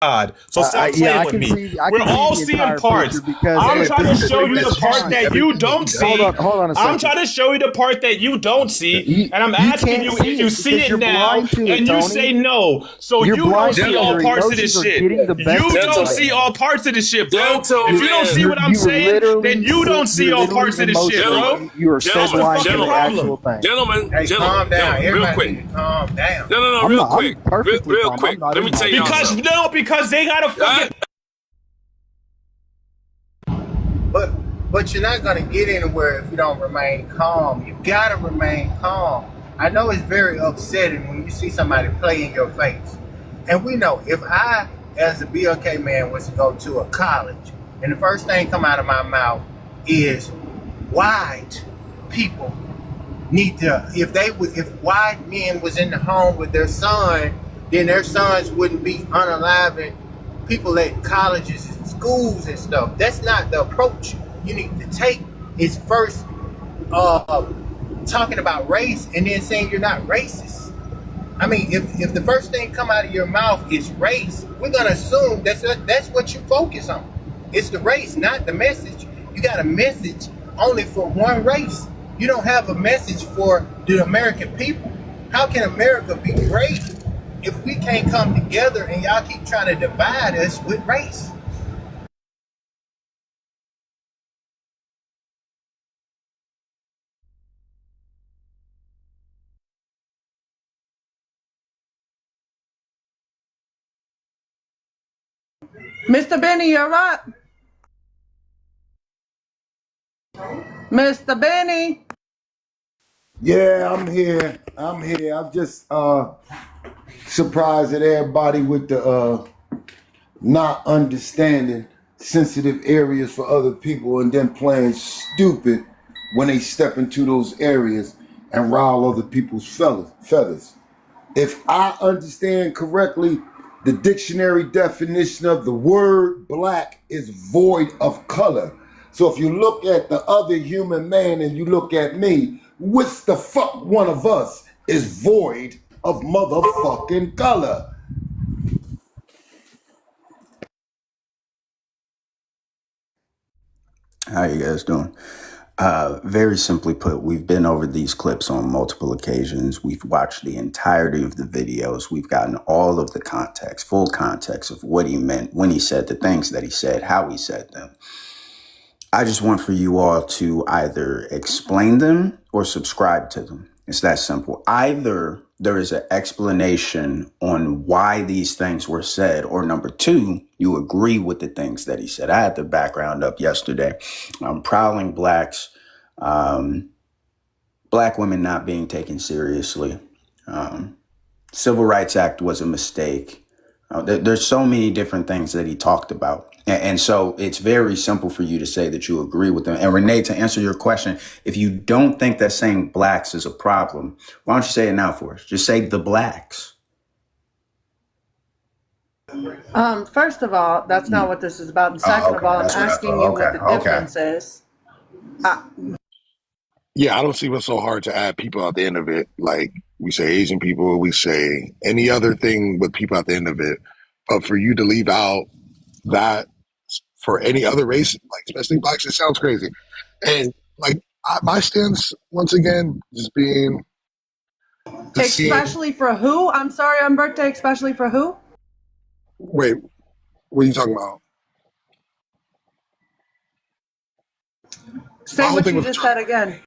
God. So stop Yeah, playing with me. I We're can all see the seeing entire parts. picture because I'm look, trying this to is show you the part fine. that you don't see. hold on a second. I'm trying to show you the part that you don't see, and I'm You asking can't you see if you it see because it you're now, blind to it, and you Tony. say no. So You're you don't blind to see it. all Your parts of this emotions are shit. getting the best You of you don't right see now. all parts of this shit, bro. Gentlemen. If you don't see what I'm saying, then you don't see all parts of this shit, bro. You are so That's the blind to fucking the actual problem. thing. Gentlemen, Hey, calm down. real Everybody quick. need to calm down. No, I'm real not. quick. I'm perfectly Real calm. quick. I'm not Let in me my tell y'all Because something. because they gotta fucking. But you're not gonna get anywhere if you don't remain calm. You gotta remain calm. I know it's very upsetting when you see somebody play in your face. And we know if I, as a BLK man, was to go to a college and the first thing come out of my mouth is white people need to, if white men was in the home with their son, then their sons wouldn't be unaliving people at colleges and schools and stuff. That's not the approach you need to take. Is first talking about race and then saying you're not racist. I mean, if the first thing come out of your mouth is race, we're gonna assume that's what you focus on. It's the race, not the message. You got a message only for one race. You don't have a message for the American people. How can America be great if we can't come together and y'all keep trying to divide us with race? Mr. Benny, you're up. Mr. Benny. Yeah, I'm here. I'm just surprised at everybody with the not understanding sensitive areas for other people and then playing stupid when they step into those areas and rile other people's feathers. If I understand correctly, the dictionary definition of the word black is void of color. So if you look at the other human man and you look at me, which the fuck one of us is void of motherfucking color? How you guys doing? Very simply put, we've been over these clips on multiple occasions. We've watched the entirety of the videos. We've gotten all of the context, full context of what he meant when he said the things that he said, how he said them. I just want for you all to either explain them or subscribe to them. It's that simple. Either there is an explanation on why these things were said, or number two, you agree with the things that he said. I had the background up yesterday. Prowling blacks, black women not being taken seriously. Civil Rights Act was a mistake. There's so many different things that he talked about. And so it's very simple for you to say that you agree with them. And Renee, to answer your question, if you don't think that saying blacks is a problem, why don't you say it now for us? Just say the blacks. First of all, that's not what this is about. And second of all, I'm asking you what the difference is. Yeah, I don't see what's so hard to add people at the end of it. Like we say Asian people, we say any other thing with people at the end of it. But for you to leave out that for any other race, like especially blacks, it sounds crazy. And like my stance, once again, just seeing. Especially for who? I'm sorry, on birthday, especially for who? Wait, what are you talking about? My Say whole what thing you with just said again.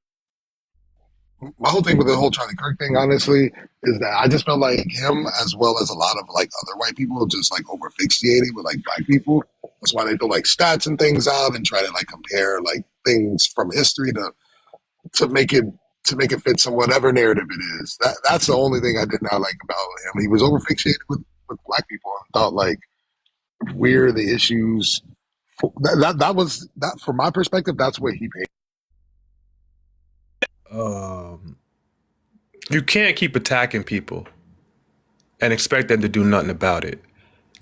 the whole Charlie Kirk thing, honestly, is that I just felt like him, as well as a lot of like other white people, just like over fixated with like black people. That's why they throw like stats and things out and try to like compare like things from history to make it to make it fit some whatever narrative it is. That's the only thing I did not like about him. He was over fixated with black people and thought like we're the issues. That was that from my perspective. That's what he paid. You can't keep attacking people and expect them to do nothing about it.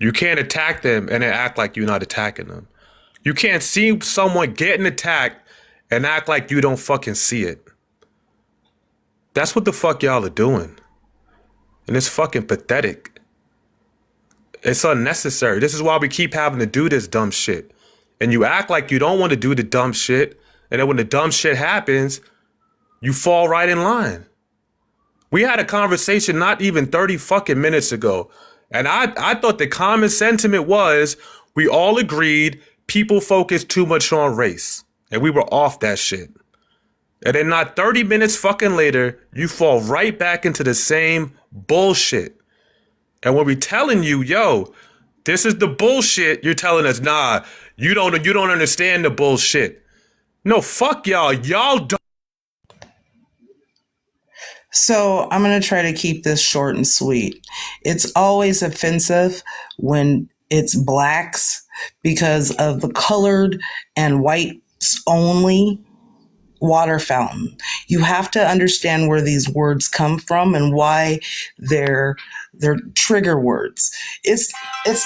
You can't attack them and then act like you're not attacking them. You can't see someone getting attacked and act like you don't fucking see it. That's what the fuck y'all are doing. And it's fucking pathetic. It's unnecessary. This is why we keep having to do this dumb shit. And you act like you don't want to do the dumb shit. And then when the dumb shit happens, you fall right in line. We had a conversation not even 30 fucking minutes ago. And I thought the common sentiment was we all agreed people focus too much on race. And we were off that shit. And then not 30 minutes fucking later, you fall right back into the same bullshit. And when we telling you, yo, this is the bullshit, you're telling us, nah, you don't understand the bullshit. No, fuck y'all. Y'all don't. So I'm going to try to keep this short and sweet. It's always offensive when it's blacks because of the colored and whites only water fountain. You have to understand where these words come from and why they're trigger words. It's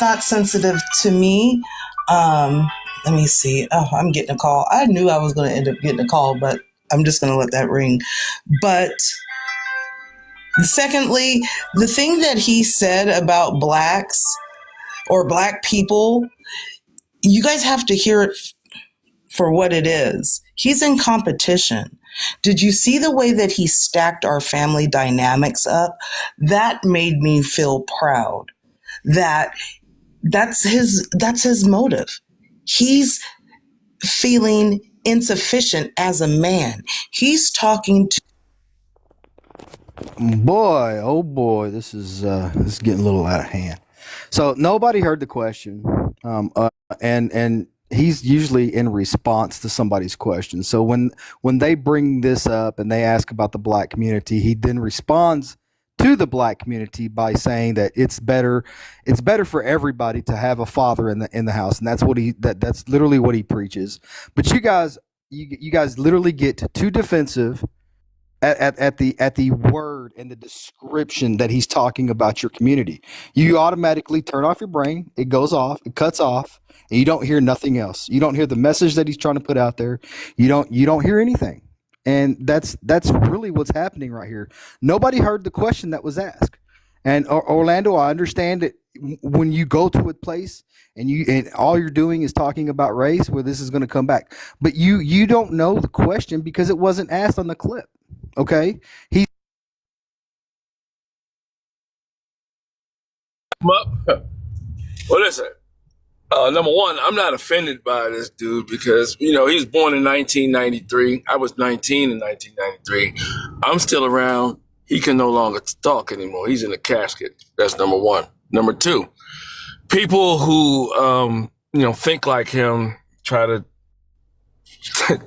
not sensitive to me. Let me see. Oh, I'm getting a call. I knew I was going to end up getting a call, but I'm just going to let that ring. But secondly, the thing that he said about blacks or black people, you guys have to hear it for what it is. He's in competition. Did you see the way that he stacked our family dynamics up? That made me feel proud. That's his motive. He's feeling insufficient as a man. He's talking to Boy, oh boy, this is getting a little out of hand. So nobody heard the question, and he's usually in response to somebody's question. So when they bring this up and they ask about the black community, he then responds to the black community by saying that it's better for everybody to have a father in the house, and that's literally what he preaches. But you guys literally get too defensive at the word and the description that he's talking about your community. You automatically turn off your brain. It goes off. It cuts off, and you don't hear nothing else. You don't hear the message that he's trying to put out there. You don't hear anything, and that's really what's happening right here. Nobody heard the question that was asked. And Orlando, I understand that when you go to a place and all you're doing is talking about race, where this is going to come back, but you don't know the question because it wasn't asked on the clip. Okay, Well, listen. Number one, I'm not offended by this dude because, he was born in 1993. I was 19 in 1993. I'm still around. He can no longer talk anymore. He's in a casket. That's number one. Number two, people who, think like him, try to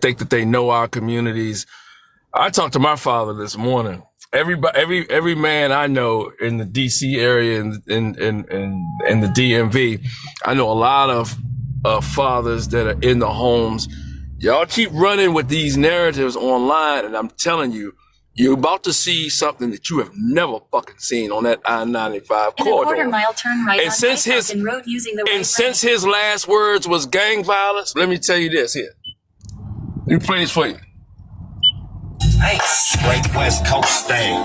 think that they know our communities. I talked to my father this morning. Every man I know in the DC area and in the DMV, I know a lot of fathers that are in the homes. Y'all keep running with these narratives online, and I'm telling you, you're about to see something that you have never fucking seen on that I-95 corridor. A quarter-mile turn right and since his last words was gang violence, let me tell you this here. Let me play this for you. Hey, straight West Coast thing.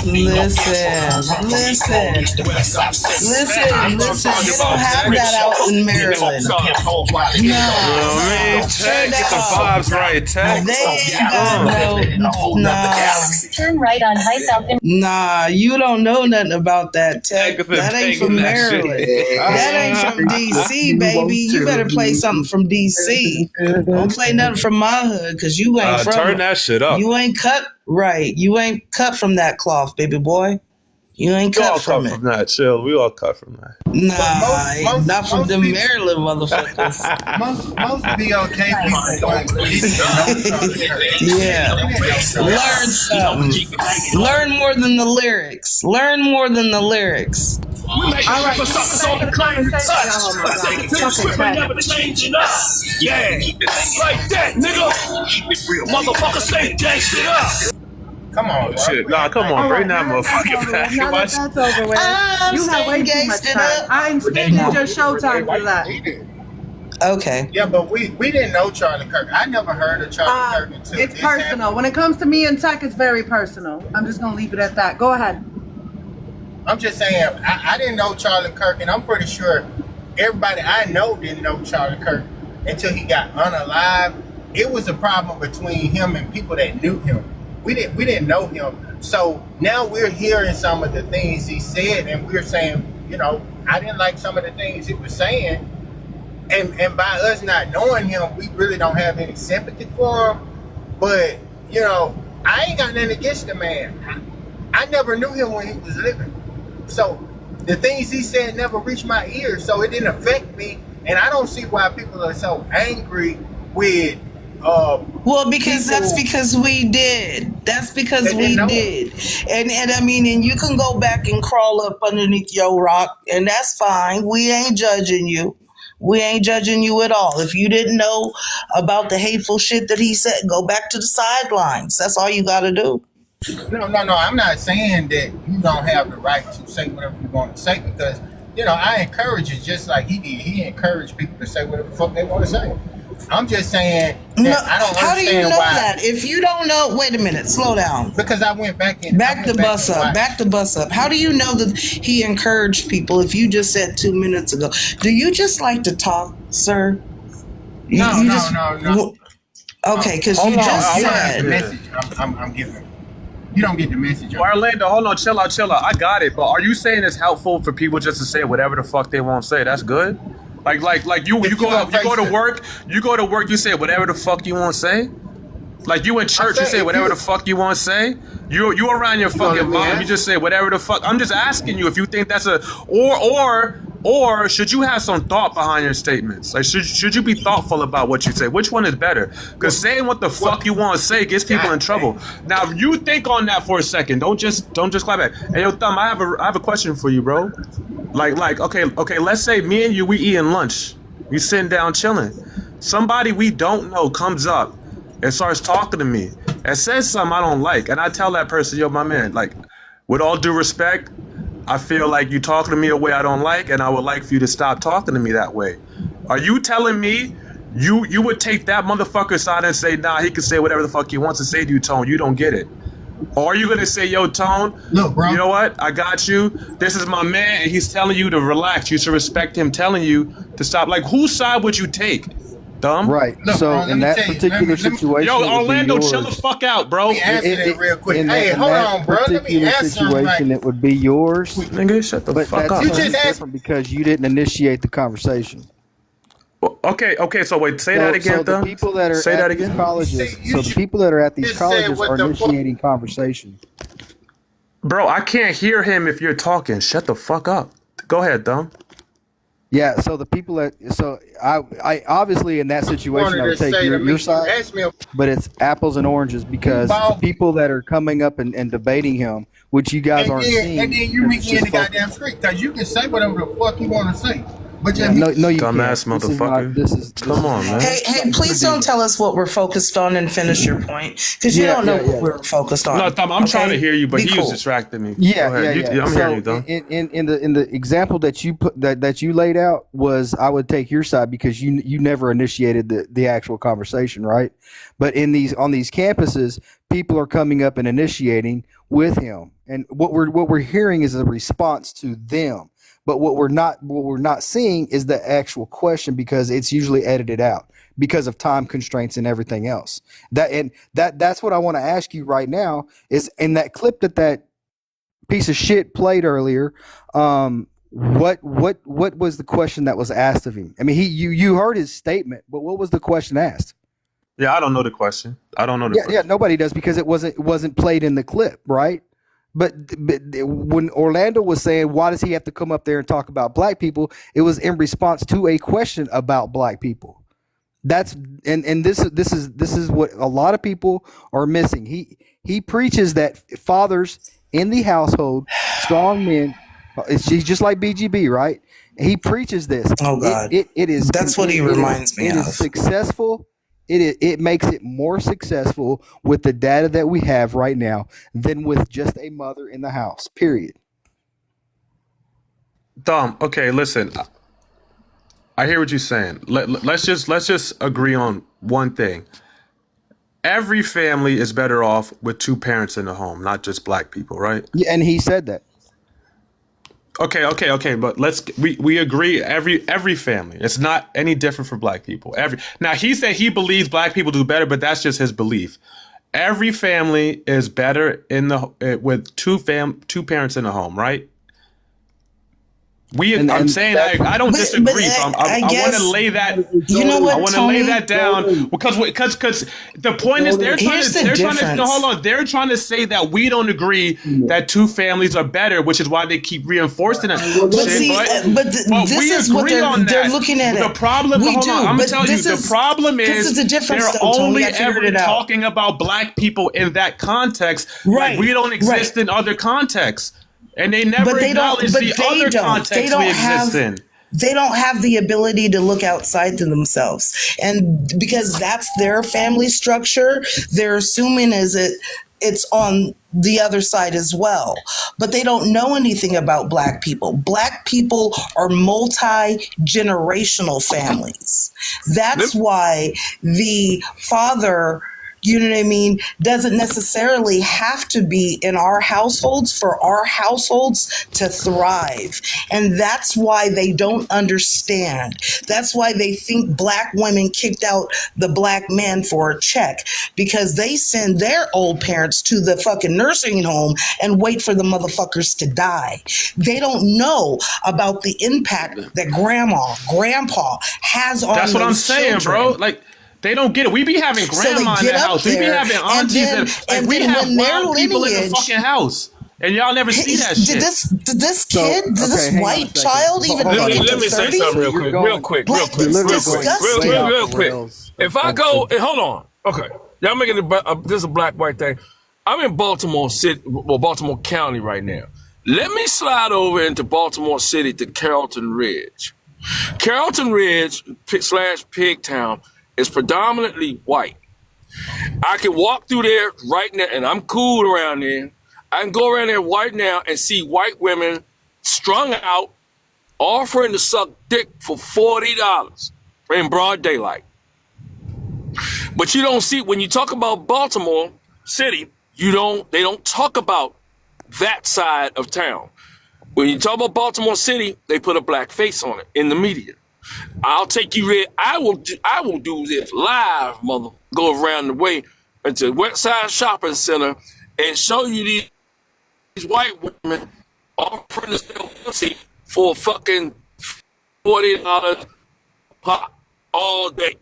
Listen. You don't have that out in Maryland. No, Tech, get the vibes right, Tech. Turn right on High Falcon. Nah, you don't know nothing about that, Tech. That ain't from Maryland. That ain't from DC, baby. You better play something from DC. Don't play nothing from my hood, because you ain't from turn that shit up. You ain't cut right. You ain't cut from that cloth, baby boy. You ain't cut from it. From that, chill. We all cut from that. Nah, not from the Maryland motherfuckers. most BOK people yeah. Learn something. Learn more than the lyrics. Learn more than the lyrics. We make All right, suckers on the claim and touch. Oh my Take it to the God. script and never changing up. Yeah, like that, nigga. Keep it real. Motherfucker, stay gangsta up. Come on, bro. Shit, nah, come on, bring that motherfucker back. Now that that's over with, you have way too much time. I'm spending just showtime for that. Okay. Yeah, but we didn't know Charlie Kirk. I never heard of Charlie Kirk until It's personal. When it comes to me and Tech, it's very personal. I'm just gonna leave it at that. Go ahead. I'm just saying, I didn't know Charlie Kirk, and I'm pretty sure everybody I know didn't know Charlie Kirk until he got unalived. It was a problem between him and people that knew him. We didn't know him. So now we're hearing some of the things he said, and we're saying, I didn't like some of the things he was saying. And by us not knowing him, we really don't have any sympathy for him. But, I ain't got nothing against the man. I never knew him when he was living. So the things he said never reached my ears, so it didn't affect me. And I don't see why people are so angry with well, because people that's because we did. That's because that we didn't know did. And I mean, and you can go back and crawl up underneath your rock, and that's fine. We ain't judging you. We ain't judging you at all. If you didn't know about the hateful shit that he said, go back to the sidelines. That's all you got to do. No. I'm not saying that you don't have the right to say whatever you want to say because, I encourage it just like he did. He encouraged people to say whatever the fuck they want to say. I'm just saying that No, I don't how do you understand know why. that? If you don't know, wait a minute, slow down. Because I went back and Back the bus up. Back the bus up. How do you know that he encouraged people if you just said 2 minutes ago? Do you just like to talk, sir? No. Okay, because Hold you on, just You don't get said. the message I'm giving. You don't get the message. Orlando, hold on, chill out. I got it, but are you saying it's helpful for people just to say whatever the fuck they want to say? That's good. Like you go to work, you say whatever the fuck you want to say. Like you in church, you say whatever the fuck you want to say. You around your fucking mom, you just say whatever the fuck. I'm just asking you if you think that's or should you have some thought behind your statements? Like should you be thoughtful about what you say? Which one is better? Because saying what the fuck you want to say gets people in trouble. Now you think on that for a second. Don't just clap back. Hey yo, Thumb, I have a question for you, bro. Like okay. Let's say me and you we eating lunch. We sitting down chilling. Somebody we don't know comes up and starts talking to me and says something I don't like, and I tell that person, yo, my man, like, with all due respect, I feel like you talking to me a way I don't like, and I would like for you to stop talking to me that way. Are you telling me you would take that motherfucker side and say, nah, he can say whatever the fuck he wants to say to you, Tone, you don't get it? Or are you gonna say, yo, Tone, look, bro, you know what? I got you. This is my man, and he's telling you to relax. You should respect him telling you to stop. Like, whose side would you take? Dumb. Right. Look, So bro, in that particular situation, yo, it would be Orlando, chill the yours. fuck out, bro. Let me answer that real quick. In Hey, that, hold in that on, bro. Let me particular answer him situation, right. it would be yours. Nigga, shut the But fuck that's up. You something just asked. different because you didn't initiate the conversation. Okay. So wait, say that again, So the though. people that are say at that these again, colleges, You so the should people that are at these just say colleges what are the fuck. initiating conversation. bro. I can't hear him if you're talking. Shut the fuck up. Go ahead, dumb. Yeah. So the people that, so I obviously in that situation I would take your side, Ask me, but it's apples and oranges because the people that are coming up and debating him, which you guys aren't seeing, and then you because meet it's me in the just goddamn street because you can say whatever the fuck you want to say, but just no, you Dumbass can't. motherfucker. This Come is on, man. Hey, please don't tell us what we're focused on and finish your point because you don't know what we're focused on. No, Thumb, I'm trying to hear you, but Be he cool. was distracting me. Yeah, Go ahead. yeah. I'm So hearing you, Thumb. in the example that you put that you laid out was I would take your side because you never initiated the actual conversation, right? But on these campuses, people are coming up and initiating with him, and what we're hearing is a response to them. But what we're not seeing is the actual question because it's usually edited out because of time constraints and everything else. That's what I want to ask you right now is in that clip that piece of shit played earlier. What was the question that was asked of him? I mean, you heard his statement, but what was the question asked? Yeah, I don't know the question. Yeah, nobody does because it wasn't played in the clip, right? But when Orlando was saying, why does he have to come up there and talk about black people? It was in response to a question about black people. That's and this is what a lot of people are missing. He preaches that fathers in the household, strong men. He's just like BGB, right? He preaches this. Oh God, it is. That's what he reminds me of. It is successful. It makes it more successful with the data that we have right now than with just a mother in the house. Period. Thumb, okay, listen. I hear what you're saying. Let's just agree on one thing. Every family is better off with two parents in the home, not just black people, right? Yeah, and he said that. Okay. But we agree. Every family. It's not any different for black people. Now he said he believes black people do better, but that's just his belief. Every family is better with two parents in the home, right? I'm saying I don't disagree. I want to lay that. You know what, I want to lay that down because the point is they're trying to hold on. They're trying to say that we don't agree that two families are better, which is why they keep reinforcing it. But this is what they're looking at. The problem. Hold on, I'm gonna tell you. The problem is they're only ever talking about black people in that context. Right. Like we don't exist in other contexts. And they never acknowledge the other context we exist in. They don't have the ability to look outside to themselves. And because that's their family structure, they're assuming it's on the other side as well. But they don't know anything about black people. Black people are multi-generational families. That's why the father, you know what I mean, doesn't necessarily have to be in our households for our households to thrive. And that's why they don't understand. That's why they think black women kicked out the black man for a check, because they send their old parents to the fucking nursing home and wait for the motherfuckers to die. They don't know about the impact that grandpa has on That's what I'm saying, children. bro. Like, they don't get it. We be having grandma in the house. We be having aunties. We have wild people in the fucking house. And y'all never see that shit. Did this white child even make it to 30? Let me say something real quick. If I go, hold on. Okay. Y'all making this a black-white thing. I'm in Baltimore City, Baltimore County right now. Let me slide over into Baltimore City to Carrollton Ridge. Carrollton Ridge / Pigtown is predominantly white. I can walk through there right now, and I'm cool around there. I can go around there right now and see white women strung out, offering to suck dick for $40 in broad daylight. But you don't see, when you talk about Baltimore City, they don't talk about that side of town. When you talk about Baltimore City, they put a black face on it in the media. I'll take you there. I will do this live, mother. Go around the way into West Side Shopping Center and show you these white women offering to sell pussy for fucking $40 pop all day.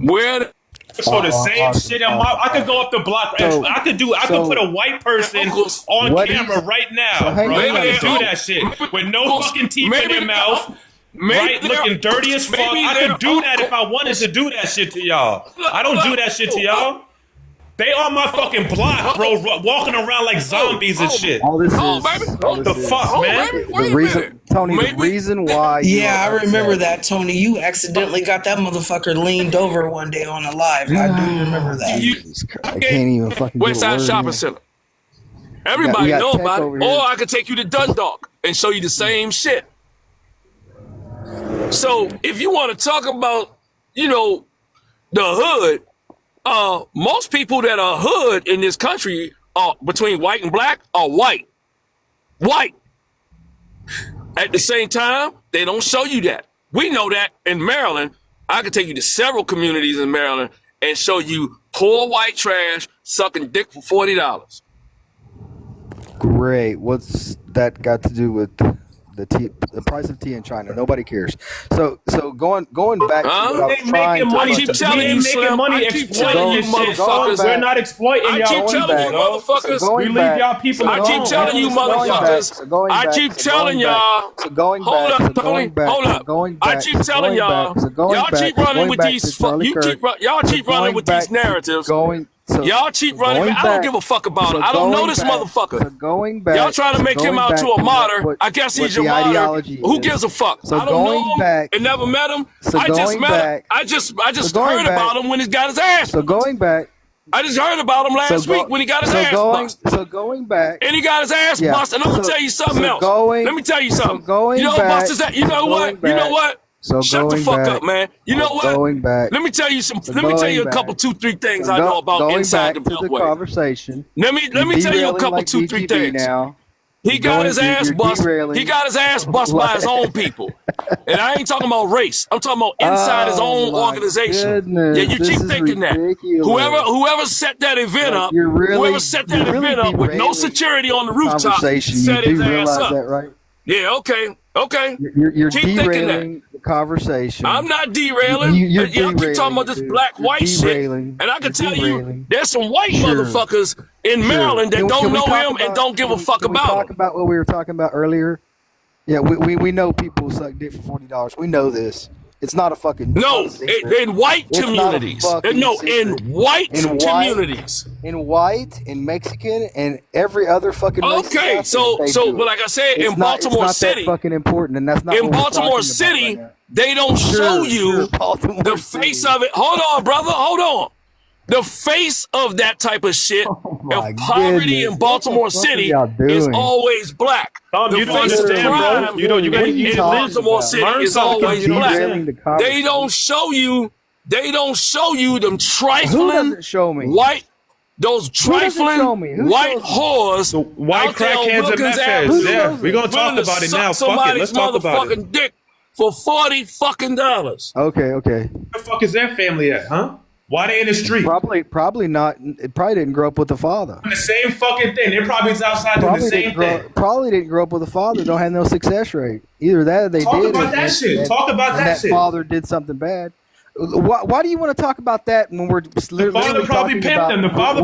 Where? So the same shit. I could go up the block. I could put a white person on camera right now, bro. I could do that shit with no fucking teeth in their mouth. Right, looking dirty as fuck. I could do that if I wanted to do that shit to y'all. I don't do that shit to y'all. They on my fucking block, bro, walking around like zombies and shit. All this is what the fuck, man? The reason, Tony, the reason why. Yeah, I remember that, Tony. You accidentally got that motherfucker leaned over one day on a live. I do remember that. I can't even fucking. West Side Shopping Center. Everybody know about it. Or I could take you to Dundalk and show you the same shit. So if you want to talk about, the hood, most people that are hood in this country between white and black are white. White. At the same time, they don't show you that. We know that in Maryland. I can take you to several communities in Maryland and show you poor white trash sucking dick for $40. Great. What's that got to do with the price of tea in China? Nobody cares. So going back to what I was trying to... I keep telling you, Slim. I keep telling you, motherfuckers. We're not exploiting y'all. I keep telling you, motherfuckers. We leave y'all people alone. I keep telling you, motherfuckers. I keep telling y'all. Hold up, Tony. Hold up. I keep telling y'all. Y'all keep running with these... Y'all keep running with these narratives. Y'all keep running. I don't give a fuck about it. I don't know this motherfucker. Y'all trying to make him out to a martyr. I guess he's your martyr. Who gives a fuck? I don't know him and never met him. I just heard about him when he got his ass. So going back. I just heard about him last week when he got his ass busted. So going back. And he got his ass busted. And I'm going to tell you something else. Let me tell you something. You know what busted that? You know what? You know what? So shut the fuck up, man. You know what? Going back. Let me tell you a couple, 2-3 things I know about inside the Beltway. Conversation. Let me tell you a couple, 2-3 things. Now. He got his ass bust. derailing. He got his ass bust by his own people. And I ain't talking about race. I'm talking about inside his own organization. Goodness, Yeah, you keep thinking ridiculous. that. Whoever set that event up, whoever set that event up with no security on the rooftop, set his ass up. That, right? Yeah, okay. You're keep thinking derailing the conversation. I'm not derailing. You're Y'all keep talking about this black-white shit. And I can tell you, there's some white motherfuckers in Maryland that don't know him and don't give a fuck about him. Talk about what we were talking about earlier. Yeah, we know people suck dick for $40. We know this. It's not a fucking in white communities. In white communities. In white, in Mexican, and every other fucking race. Okay, so but like I said, in Baltimore City, that fucking important, and that's not in Baltimore City. They don't show you the face of it. Hold on, brother. Hold on. The face of that type of shit of poverty in Baltimore City is always black. The face of crime in Baltimore City is always black. They don't show you them trifling white. Those trifling white whores, white crackheads and meth heads. Yeah, we're gonna talk about it now. Fuck it, let's talk about it. Dick for $40 fucking. Okay. Where the fuck is their family at, huh? Why they in the street? Probably not. It probably didn't grow up with a father. The same fucking thing. They're probably outside doing the same thing. Probably didn't grow up with a father. Don't have no success rate. Either that or they Talk did. about that shit. Talk about that shit. That father did something bad. Why do you want to talk about that when we're the father probably pimped them? The father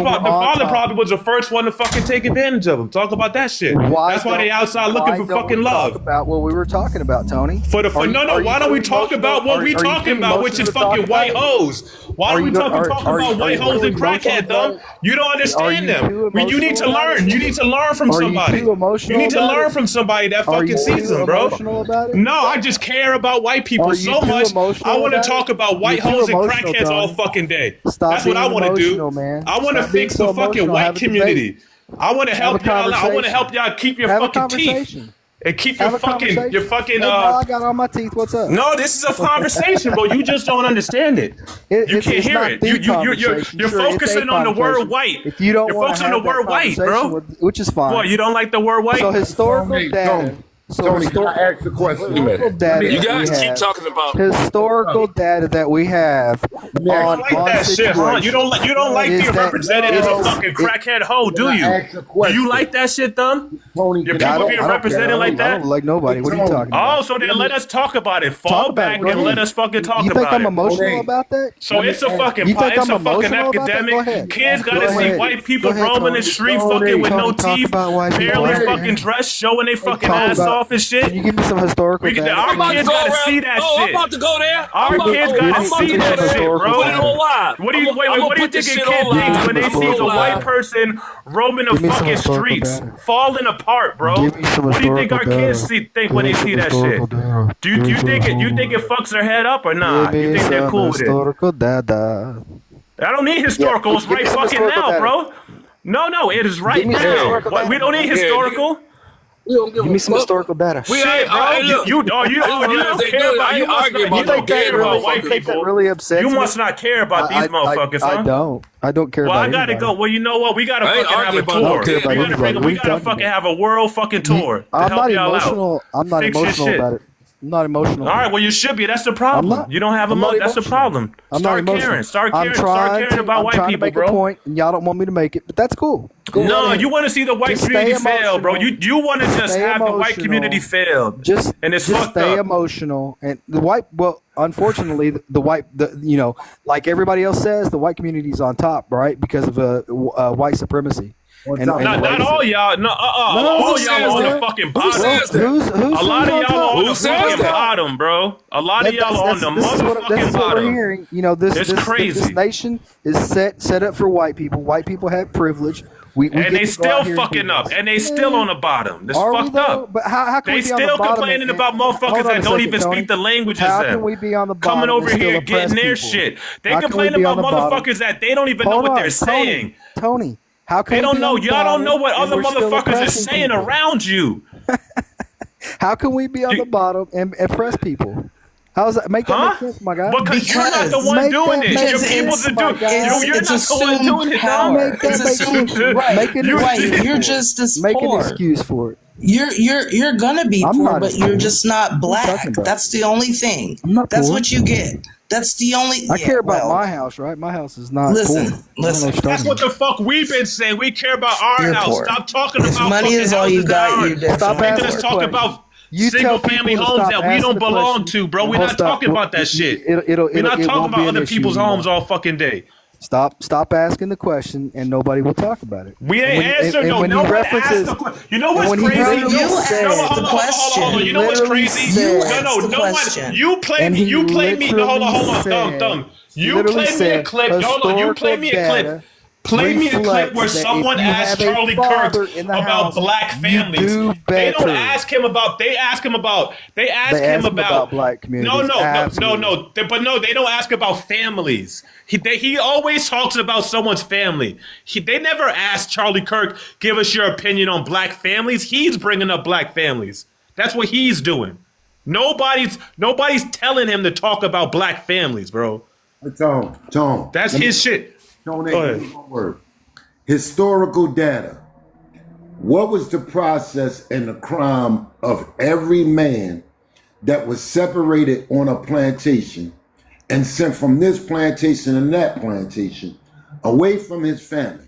probably was the first one to fucking take advantage of them. Talk about that shit. That's why they outside looking for fucking love. Talk about what we were talking about, Tony. Why don't we talk about what we talking about, which is fucking white hoes? Why are we talking about white hoes and crackhead though? You don't understand them. You need to learn. You need to learn from somebody. You need to learn from somebody that fucking sees them, bro. No, I just care about white people so much. I want to talk about white hoes and crackheads all fucking day. That's what I want to do. I want to fix the fucking white community. I want to help y'all. I want to help y'all keep your fucking teeth. And keep your fucking Hey, bro, I got all my teeth. What's up? No, this is a conversation, bro. You just don't understand it. You can't hear it. You're focusing on the word white. If you don't, you're focusing on the word white, bro. Which is fine. Boy, you don't like the word white. So historical data. Tony, can I ask the question? You guys keep talking about historical data that we have. You don't like that shit, huh? You don't like being represented as a fucking crackhead hoe, do you? Do you like that shit, though? Your people being represented like that? I don't like nobody. What are you talking about? Oh, so then let us talk about it. Fall back and let us fucking talk about it. You think I'm emotional about that? So it's a fucking epidemic. Kids gotta see white people roaming the street fucking with no teeth, barely fucking dressed, showing they fucking ass off and shit. Can you give me some historical data? Our kids gotta see that shit. I'm about to go there. Our kids gotta see that shit, bro. Put it on live. What do you think a kid thinks when they see a white person roaming the fucking streets, falling apart, bro? What do you think our kids think when they see that shit? Do you think it fucks their head up or not? You think they're cool with it? I don't need historical. It's right fucking now, bro. No, it is right now. We don't need historical. Give me some historical data. You don't care about white people. Really upset. You must not care about these motherfuckers, huh? I don't care about Well, I gotta go. Well, you know what? We gotta fucking have a tour. We gotta fucking have a world fucking tour. I'm not emotional. I'm not emotional about it. I'm not emotional. All right, well, you should be. That's the problem. You don't have emotion. That's the problem. Start caring. Start caring about white people, bro. A point, and y'all don't want me to make it, but that's cool. No, you want to see the white community fail, bro. You want to just have the white community fail. And it's fucked up. Stay emotional. And the white, well, unfortunately, like everybody else says, the white community's on top, right? Because of white supremacy. Not all y'all. All y'all on the fucking bottom. A lot of y'all are on the fucking bottom, bro. A lot of y'all are on the motherfucking bottom. That's what we're hearing. This crazy. This nation is set up for white people. White people have privilege. And they still fucking up. And they still on the bottom. That's fucked up. But how can they we be on the bottom? Still complaining about motherfuckers that don't even speak the languages. How can we be on the bottom? Coming over here getting their shit. They complain about motherfuckers that they don't even know what they're saying. Tony. They don't know. Y'all don't know what other motherfuckers are saying around you. How can we be on the bottom and oppress people? How does that make sense, my guy? Because you're not the one doing it. Your people to do it. You're not the one doing it. Make that make sense. Right. You're just a sport. Make an excuse for it. You're gonna be I'm poor, not but as you're poor. just not What are you black. talking about? That's the only thing. I'm not That's poor. what you get. That's the only. I Yeah, care about well, my house, right? My house is not listen, poor. I don't know what you're That's talking what about. the fuck we've been saying. We care about our you're house. poor. Stop talking If about money fucking is all houses you that got, are. you're Stop definitely Making asking us the poor. talk question. about You single tell family people to homes stop that we asking don't the belong question, to, bro. and We're he'll not stop. talking about that shit. We're not It talking won't be about an other issue people's homes anymore. all fucking day. Stop asking the question, and nobody will talk about it. We And ain't answered. No, when no he one asked references, the question. You know and what's when he crazy? Bro, literally you No, said, asked the hold on. he question. You know what's literally crazy? You said, asked the No one. question. You played and me. he You played me. No, literally hold on, said, You played me a clip. Hold on. You historical played me a clip. data Play me a clip where reflects that if someone you asked have a Charlie Kirk father in the about house, black you families. do They don't better. ask him about. They ask him about. They ask They him ask him about about. black communities. Absolutely. But no, they don't ask about families. He always talks about someone's family. They never ask Charlie Kirk, give us your opinion on black families. He's bringing up black families. That's what he's doing. Nobody's telling him to talk about black families, bro. Tone. That's his shit. Tone, Go ahead. one word. Historical data. What was the process and the crime of every man that was separated on a plantation and sent from this plantation and that plantation away from his family?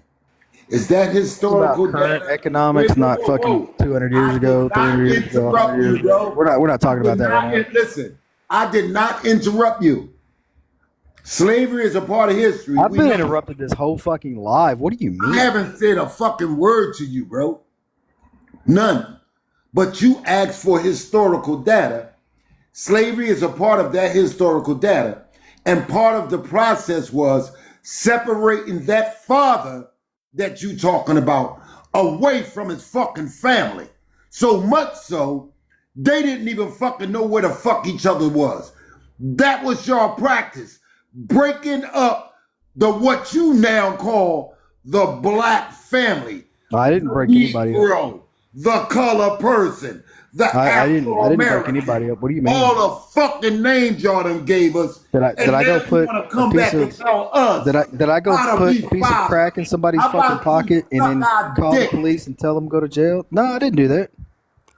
Is that historical About current data? economics, not fucking 200 years ago, 300 years ago, 100 years ago. We're not talking about that right now. Listen, I did not interrupt you. Slavery is a part of history. I've been interrupted this whole fucking live. What do you mean? I haven't said a fucking word to you, bro. None. But you asked for historical data. Slavery is a part of that historical data. And part of the process was separating that father that you talking about away from his fucking family. So much so, they didn't even fucking know where the fuck each other was. That was your practice. Breaking up the what you now call the black family. I didn't break anybody up. The color person. I didn't break anybody up. What do you mean? All the fucking names y'all done gave us. Did I go put a piece of did I go put a piece of crack in somebody's fucking pocket and then call the police and tell them go to jail? No, I didn't do that.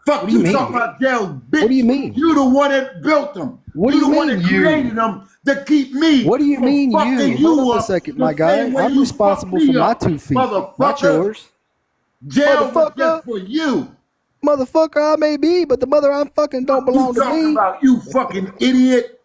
Fuck you talking about jail, bitch. What do you mean? You the one that built them. What do you the mean one that you? created them to keep me. What do you mean you? Hold on a second, my guy. I'm responsible for my 2 feet, not yours. Jail was just for you. Motherfucker, I may be, but the mother I'm fucking don't belong to me. About you fucking idiot.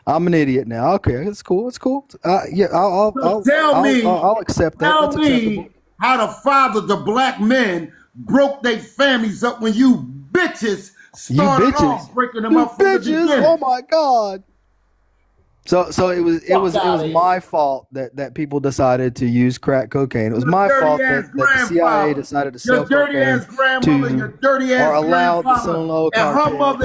I'm an idiot now. Okay, it's cool. It's cool. Yeah, I'll accept that. Tell That's me acceptable. how the fathers, the black men, broke their families up when you bitches started off breaking them up from the beginning. Oh my god. So it was my fault that people decided to use crack cocaine. It was my fault that the CIA decided to sell cocaine or allowed the Sinaloa cartel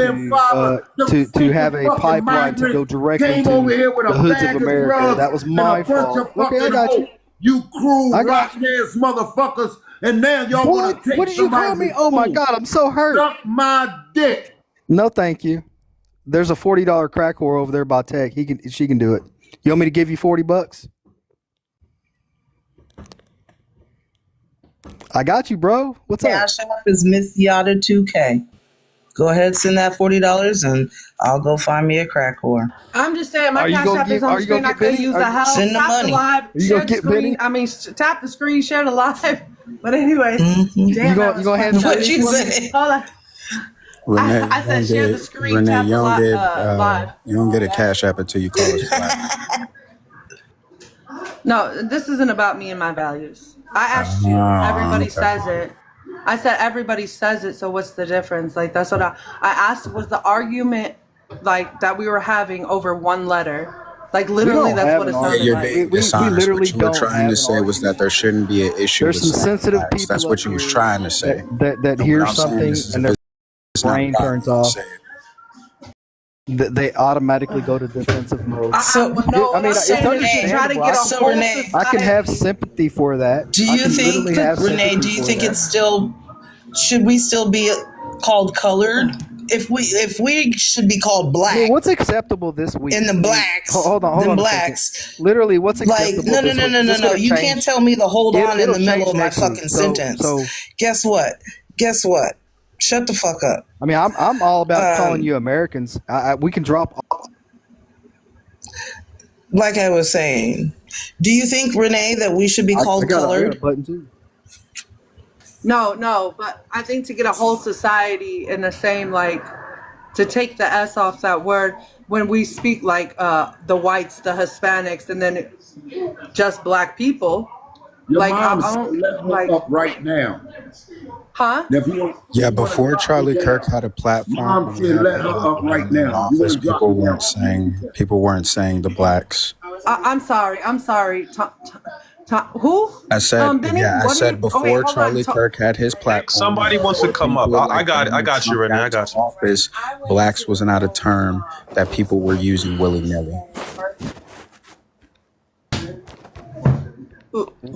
to have a pipeline to go directly to the hoods of America. That was my fault. Okay, I got you. You cruel, rotten ass motherfuckers, and now y'all want to take what did you call me? Oh my god, I'm so hurt. Suck my dick. No, thank you. There's a $40 crack whore over there by Tech. She can do it. You want me to give you $40? I got you, bro. What's up? Cash App is Miss Yada 2K. Go ahead, send that $40, and I'll go find me a crack whore. I'm just saying, my Cash App is on the screen. I couldn't use the help. Send the Tap money. the live, share the screen. I mean, tap the screen, share the live. But anyways, damn, you gonna handle what you say? Hold on. Renee, I said share the screen, Renee, tap you the don't live. you don't get a Cash App until you call us black. No, this isn't about me and my values. I asked you. Everybody says it. I said everybody says it. So what's the difference? Like that's what I asked. Was the argument like that we were having over one letter? Like literally, that's what it sounded like. We literally what you were trying to say was that there shouldn't be an issue. There's some sensitive people. That's what you was trying to say. That hear something and their brain turns off. They automatically go to defensive mode. It's understandable. I can have sympathy for that. Do you think, Renee? Do you think it's still? Should we still be called colored? If we should be called black, I mean, what's acceptable this week? In the blacks, hold on, blacks. Literally, what's acceptable? Like no. You can't tell me to hold on in the middle of my fucking sentence. So guess what? Shut the fuck up. I mean, I'm all about calling you Americans. We can drop. Like I was saying, do you think, Renee, that we should be called I got a colored? button too. No, but I think to get a whole society in the same, like, to take the S off that word when we speak like the whites, the Hispanics, and then just black people. Your Like, mom's I don't, let her like, up right now. huh? Now, if you want, Yeah, if you want to before drop Charlie me Kirk down, had a platform mom and we said had let a her black up right man in now. You want office, to drop me down? people weren't saying the blacks. I'm sorry. Who? I said, Benny, yeah, I what do you? said before Hold on. Charlie Kirk had his platform, Somebody wants to before come up. people I like got it. I Donald got you, Trump Renee. I got to got you. office, blacks was not a term that people were using willy-nilly.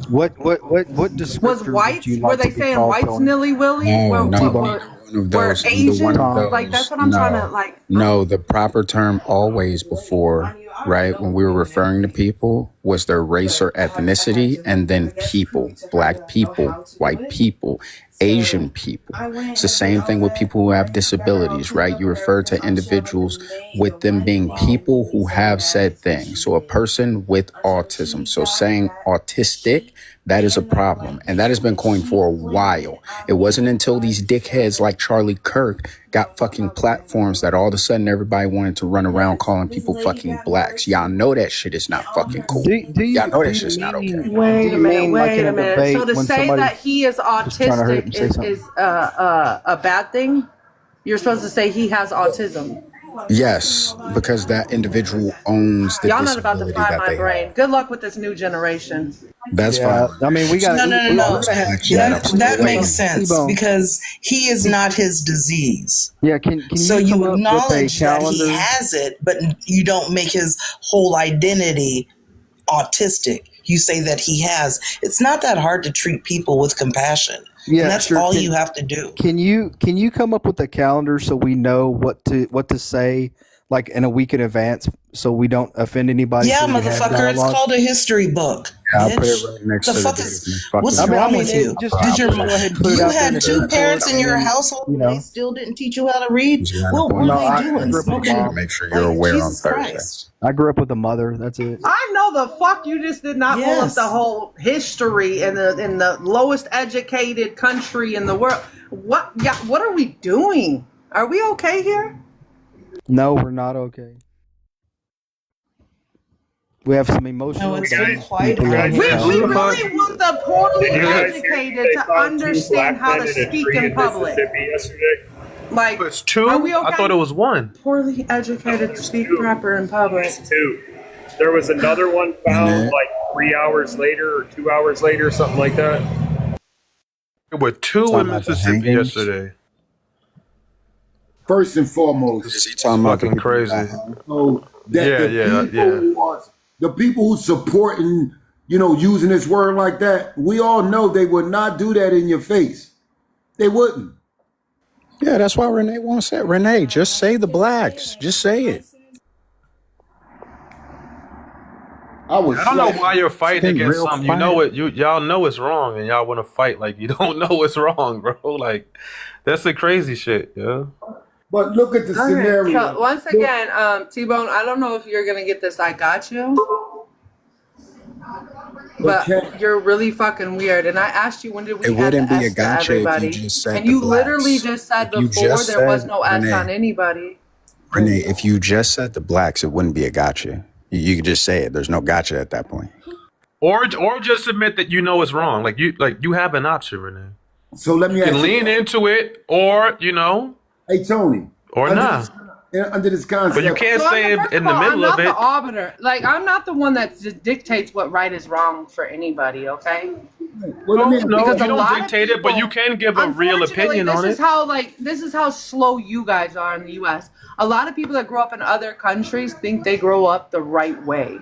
What descriptor Was would whites? you Were like they to be saying called, whites Tony? nilly willy? No, no, neither one of Were those. Neither one Asians? of Like, that's those. what I'm trying to, No, like. no. The proper term always before, right, when we were referring to people, was their race or ethnicity, and then people, black people, white people, Asian people. It's the same thing with people who have disabilities, right? You refer to individuals with them being people who have said things. So a person with autism. So saying autistic, that is a problem. And that has been coined for a while. It wasn't until these dickheads like Charlie Kirk got fucking platforms that all of a sudden everybody wanted to run around calling people fucking blacks. Y'all know that shit is not fucking cool. Y'all know that shit's not okay. Wait a minute. So to say that he is autistic autistic is a bad thing? You're supposed to say he has autism. Yes, because that individual owns the Y'all not about to disability fry that my they brain. have. Good luck with this new generation. That's Yeah, fine. I mean, we got No. That makes sense T-Bone. because he is not his disease. Yeah, can So you come you up with a acknowledge that he calendar? has it, but you don't make his whole identity autistic. You say that he has. It's not that hard to treat people with compassion. Yeah, And that's sure. all you have to do. Can you come up with a calendar so we know what to say like in a week in advance so we don't offend anybody? Yeah, so we can have motherfucker, it's dialogue? called a history book. Yeah, I'll put Bitch. it right next The to the fuck date. is what's I mean, wrong with you? just Did your go ahead and put it you out there in had the two Discord, parents in and your then, household you and know. they still didn't teach you how to read? You got a What point. were No, they I doing? grew up with a Smoking? mom. Make sure you're Like, aware on Jesus Thursday. Christ. I grew up with a mother. That's it. I know the fuck you just did not pull up Yes. the whole history in the lowest educated country in the world. What? Yeah. What are we doing? Are we okay here? No, we're not okay. We have some emotional. No, it's been quite people on We, this Yes, house. we the fuck? really want the poorly Did you guys hear me? educated They to found two understand black how men to in a speak tree in in public. Mississippi yesterday. Like, It's two? are we okay? I thought it was one. Poorly educated to speak proper in public. There's two. There was another one found like 3 hours later or 2 hours later, something like that. There were two Talking in about the Mississippi hangings? yesterday. First and foremost, Is he talking about the Fucking people that crazy. hung? so that the people who supporting, using this word like that, we all know they would not do that in your face. They wouldn't. Yeah, that's why Renee wants it. Renee, just say the blacks. Just say it. I was I don't know slightly- why you're fighting Been against real something. You quiet. know it. Y'all know it's wrong, and y'all want to fight like you don't know it's wrong, bro. Like that's the crazy shit, yeah. But look at the scenario. So once again, T-Bone, I don't know if you're gonna get this. I got you, but you're really fucking weird. And I asked you when did we It add wouldn't the be a S to gotcha if you everybody, just said and the you blacks. literally just said If you before just there was said- no S Renee. on anybody. Renee, if you just said the blacks, it wouldn't be a gotcha. You could just say it. There's no gotcha at that point. Or just admit that you know it's wrong. Like you have an option, Renee. So let me You ask can lean into it, or Hey, Tony. or not. Under this concept. But you can't So say first in of the all, middle I'm of not it. the arbiter. Like, I'm not the one that dictates what right is wrong for anybody. Okay. Well, let me No, Because you a don't lot of dictate it, but you can give a real Unfortunately, opinion on this is it. how this is how slow you guys are in the U.S. A lot of people that grow up in other countries think they grow up the right way,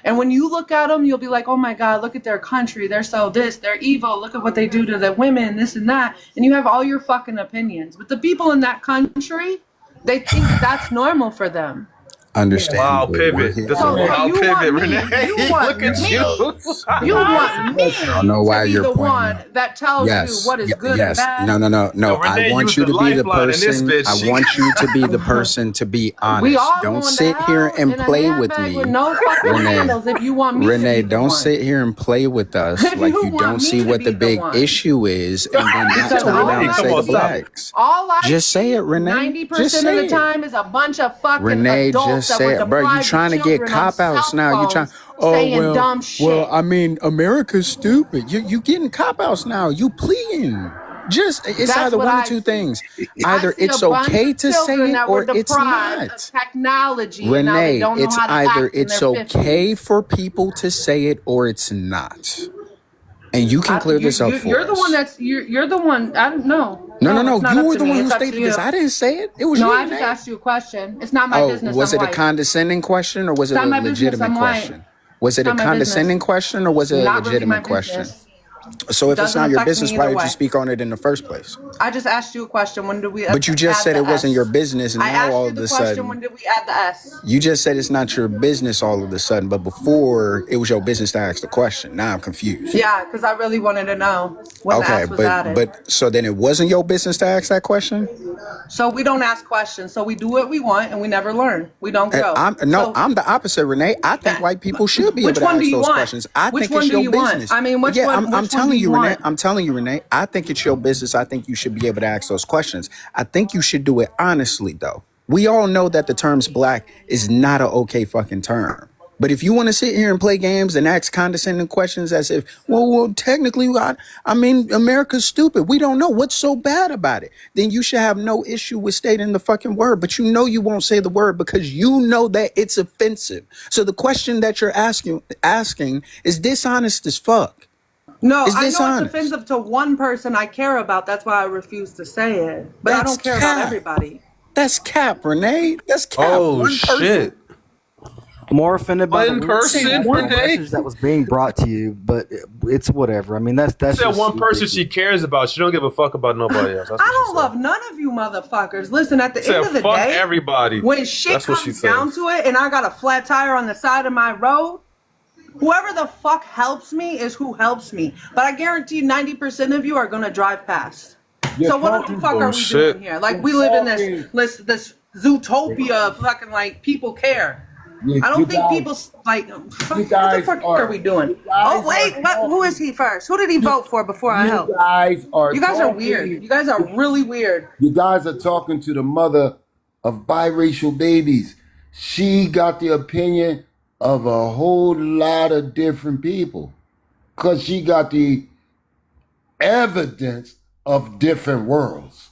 and when you look at them, you'll be like, "Oh my God, look at their country. They're so this. They're evil. Look at what they do to the women. This and that." And you have all your fucking opinions, but the people in that country, they think that's normal for them. understand. Wow, We're pivot. here. This is So wow you pivot, want me? Renee. You want Look at me? you. You want me I don't know why to be you're the pointing one out. that tells you Yes, what is good and yes. bad? No. Yo, I Renee want used you the to be the lifeline in this person. bitch. I want you to be the person to be We honest. all Don't going to sit here hell and in a play with handbag with me. no fucking Renee, handles if you want me to Renee, be the don't one. sit here and play with us If like you you want don't me see to what be the the big one. issue is and then not Because turn all around and I say the Come on, stop see, it. blacks. all I Just say see it, Renee. 90% Just of say the it. time is a bunch of fucking Renee, adults just that say were it, bro. You depriving trying to get children of cop outs cell now? You trying? phones Oh saying dumb shit. I mean, America's stupid. You getting cop outs now? You pleading? Just it's That's either what one or I two see. things. I Either see a it's bunch okay of to say children it that were or it's deprived not. of technology and now they Renee, don't know it's how to either act in it's their okay 50s. for people to say it or it's not. And you can clear this up You're for the one us. you're the one. I don't know. No. It's not You up were to the me. one who It's up to stated you. this. I didn't say it. It was No, you, I just Renee. asked you a question. It's not my Oh, business. was I'm it a white. condescending question or was It's it not a my business. legitimate I'm white. question? Was it It's a not my business. condescending question or was It's it a not really my legitimate question? business. So if it's Doesn't not your affect me business, why either did you way. speak on it in the first place? I just asked you a question. When do we But you just add said the it wasn't your S? business, and I now asked all you of the a question. When sudden, did we add the S? you just said it's not your business all of a sudden, but before it was your business to ask the question. Now I'm confused. Yeah, because I really wanted to know when the Okay, S was added. but so then it wasn't your business to ask that question? So we don't ask questions. So we do what we want and we never learn. We don't grow. I'm the opposite, Renee. I think white people should be able Which to one do ask you those want? questions. I Which think one it's do your you want? business. I mean, which Yeah, one? I'm Which one telling do you you, Renee. want? I'm telling you, Renee. I think it's your business. I think you should be able to ask those questions. I think you should do it honestly, though. We all know that the term's black is not an okay fucking term. But if you want to sit here and play games and ask condescending questions as if, well, technically, I mean, America's stupid. We don't know what's so bad about it. Then you should have no issue with stating the fucking word. But you know you won't say the word because you know that it's offensive. So the question that you're asking is dishonest as fuck. No, It's I know it's dishonest. offensive to one person I care about. That's why I refuse to say it. But I That's don't care about cap. everybody. That's cap, Renee. That's cap. Oh One person. shit. More offended by the One weird person, subliminal Renee. message that was being brought to you, but it's whatever. I mean, that's Said just one person stupid. she cares about. She don't give a fuck about nobody else. That's what I don't she said. love none of you motherfuckers. Listen, at the She end said of the fuck day, everybody. when shit That's what she comes said. down to it and I got a flat tire on the side of my road, whoever the fuck helps me is who helps me. But I guarantee 90% of you are going to drive past. So what the fuck are we doing here? Like we live in this zootopia of fucking like people care. I don't think people like what the fuck are we doing? Oh wait, who is he first? Who did he vote for before I help? You guys are You guys are weird. You guys are really weird. You guys are talking to the mother of biracial babies. She got the opinion of a whole lot of different people because she got the evidence of different worlds.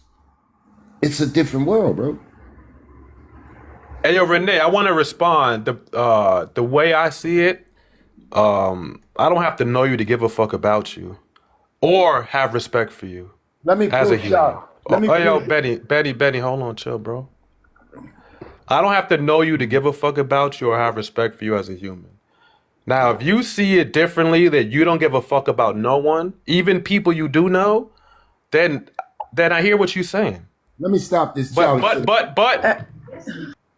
It's a different world, bro. Hey yo, Renee, I want to respond. The way I see it, I don't have to know you to give a fuck about you, or have respect for you Let me as a push human. out. Let me Oh, yo, push- Betty, hold on, chill, bro. I don't have to know you to give a fuck about you or have respect for you as a human. Now, if you see it differently, that you don't give a fuck about no one, even people you do know, then I hear what you're saying. Let me stop this. But.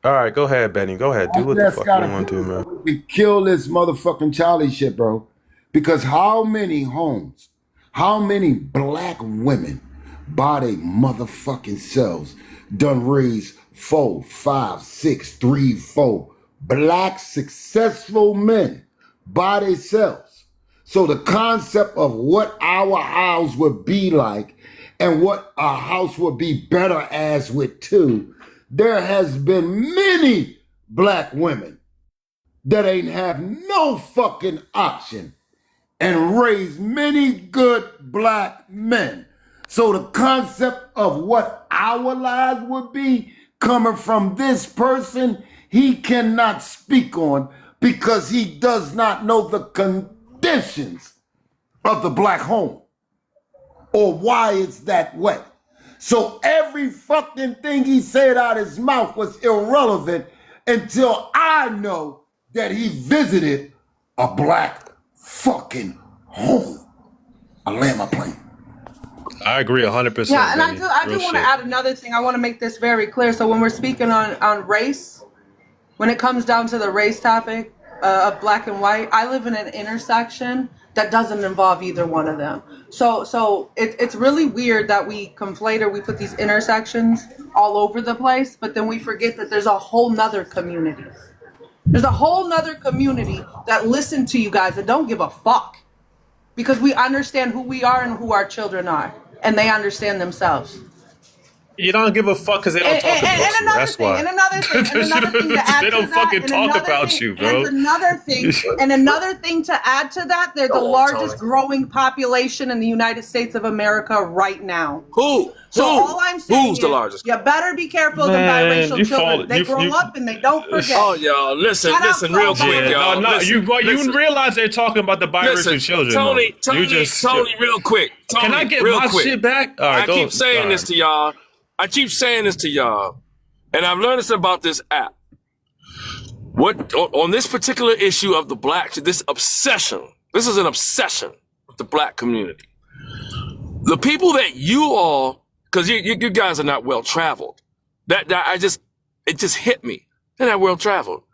All right, go ahead, Benny. Go ahead. Do what the fuck you want to, man. We kill this motherfucking Charlie shit, bro. Because how many homes, how many black women by their motherfucking selves done raised 4, 5, 6, 3, 4 black successful men by themselves? So the concept of what our house would be like and what our house would be better as with two, there has been many black women that ain't have no fucking option and raised many good black men. So the concept of what our lives would be coming from this person, he cannot speak on because he does not know the conditions of the black home or why it's that way. So every fucking thing he said out his mouth was irrelevant until I know that he visited a black fucking home. I land my plane. I agree 100%. Yeah, and Benny. I do Real want to shit. add another thing. I want to make this very clear. So when we're speaking on race, when it comes down to the race topic of black and white, I live in an intersection that doesn't involve either one of them. So it's really weird that we conflate or we put these intersections all over the place, but then we forget that there's a whole nother community. There's a whole nother community that listen to you guys and don't give a fuck because we understand who we are and who our children are, and they understand themselves. You don't give a fuck because they don't talk about you. That's why. And another thing to add they don't to fucking that, talk about you, bro. And another thing to add to that, they're the largest growing population in the United States of America right now. Who? So all I'm saying Who's is, the largest? you better be careful of the biracial children. They grow up and they don't forget. Oh, y'all, listen, real quick, y'all. No, listen. you realize they're talking about the biracial children. Tony, Tony, real quick. Tony, can I get my shit back? All right, I keep saying this to y'all. And I've learned this about this app. What on this particular issue of the black, this obsession, this is an obsession with the black community. The people that you all, because you guys are not well traveled. It just hit me. They're not well traveled.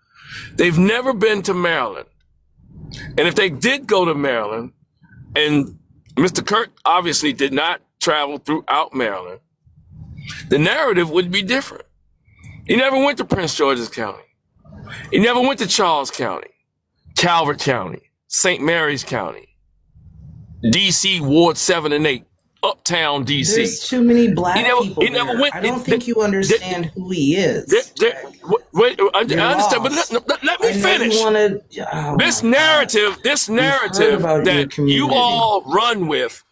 They've never been to Maryland. And if they did go to Maryland, and Mr. Kirk obviously did not travel throughout Maryland, the narrative would be different. He never went to Prince George's County. He never went to Charles County, Calvert County, St. Mary's County, D.C. Ward 7 and 8, Uptown D.C. There's too many black people. He never went. I don't think you understand who he is. Wait, I understand, but let me finish. This narrative that you all run with